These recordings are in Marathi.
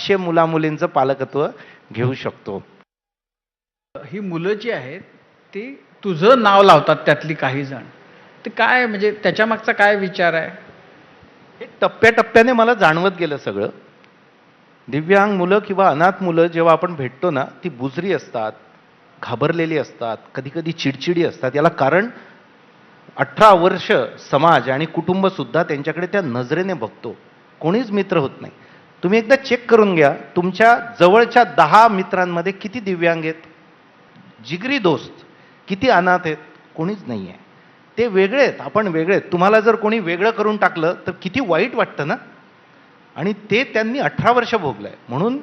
500 मुलामुलींचं पालकत्व घेऊ शकतो. ही मुलं जी आहेत ती तुझं नाव लावतात त्यातली काही जण, ते काय म्हणजे त्याच्या मागचा काय विचार आहे? हे टप्प्याटप्प्याने मला जाणवत गेलं सगळं. दिव्यांग मुलं किंवा अनाथ मुलं जेव्हा आपण भेटतो ना, ती बुजरी असतात, घाबरलेली असतात, कधी कधी चिडचिडी असतात. याला कारण 18 वर्ष समाज आणि कुटुंब सुद्धा त्यांच्याकडे त्या नजरेने बघतो. कोणीच मित्र होत नाही. तुम्ही एकदा चेक करून घ्या, तुमच्या जवळच्या 10 मित्रांमध्ये किती दिव्यांग आहेत, जिगरी दोस्त किती अनाथ आहेत? कोणीच नाही आहे. ते वेगळे आहेत, आपण वेगळे आहेत. तुम्हाला जर कोणी वेगळं करून टाकलं तर किती वाईट वाटतं ना. आणि ते त्यांनी 18 वर्ष भोगलंय. म्हणून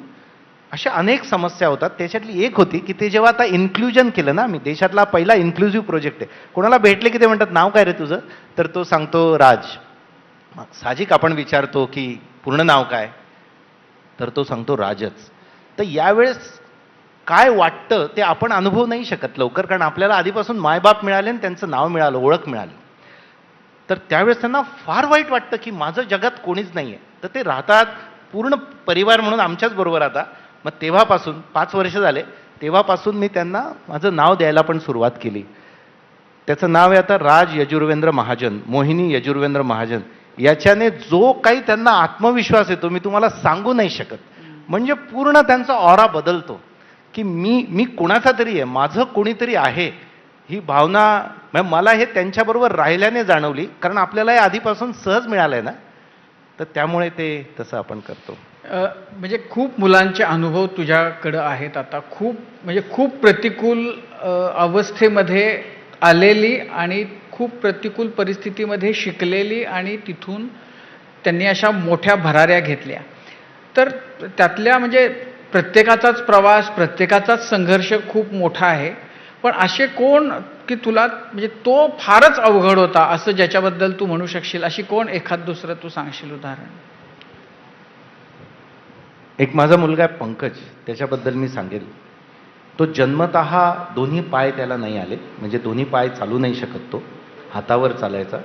अशा अनेक समस्या होतात. त्याच्यातली एक होती की ते जेव्हा आता इन्क्लुजन केलं ना, मी देशातला पहिला इन्क्लुझिव्ह प्रोजेक्ट आहे. कोणाला भेटले की ते म्हणतात नाव काय रे तुझं, तर तो सांगतो राज. मग साहजिक आपण विचारतो की पूर्ण नाव काय, तर तो सांगतो राजच. तर यावेळेस काय वाटतं ते आपण अनुभवू नाही शकत लवकर, कारण आपल्याला आधीपासून मायबाप मिळाले आणि त्यांचं नाव मिळालं, ओळख मिळाली. तर त्यावेळेस त्यांना फार वाईट वाटतं की माझं जगात कोणीच नाही आहे. तर ते राहतात पूर्ण परिवार म्हणून आमच्याच बरोबर आता. मग तेव्हापासून 5 वर्ष झाले, तेव्हापासून मी त्यांना माझं नाव द्यायला पण सुरुवात केली. त्याचं नाव आहे आता राज यजुर्वेंद्र महाजन, मोहिनी यजुर्वेंद्र महाजन. याच्याने जो काही त्यांना आत्मविश्वास येतो मी तुम्हाला सांगू नाही शकत. म्हणजे पूर्ण त्यांचा ऑरा बदलतो की मी कुणाचा तरी आहे, माझं कोणीतरी आहे. ही भावना मला हे त्यांच्याबरोबर राहिल्याने जाणवली, कारण आपल्याला हे आधीपासून सहज मिळालंय ना, तर त्यामुळे ते तसं आपण करतो. म्हणजे खूप मुलांचे अनुभव तुझ्याकडं आहेत आता, खूप म्हणजे खूप प्रतिकूल अवस्थेमध्ये आलेली आणि खूप प्रतिकूल परिस्थितीमध्ये शिकलेली आणि तिथून त्यांनी अशा मोठ्या भराऱ्या घेतल्या. तर त्यातल्या म्हणजे प्रत्येकाचाच प्रवास, प्रत्येकाचाच संघर्ष खूप मोठा आहे. पण असे कोण की तुला म्हणजे तो फारच अवघड होता असं ज्याच्याबद्दल तू म्हणू शकशील, अशी कोण एखाद दुसरं तू सांगशील उदाहरण? एक माझा मुलगा आहे पंकज, त्याच्याबद्दल मी सांगेल. तो जन्मतः दोन्ही पाय त्याला नाही आले, म्हणजे दोन्ही पाय चालू नाही शकत. तो हातावर चालायचा.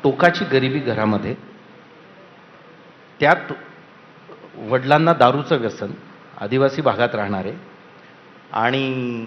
टोकाची गरिबी घरामध्ये, त्यात वडिलांना दारूचं व्यसन, आदिवासी भागात राहणारे, आणि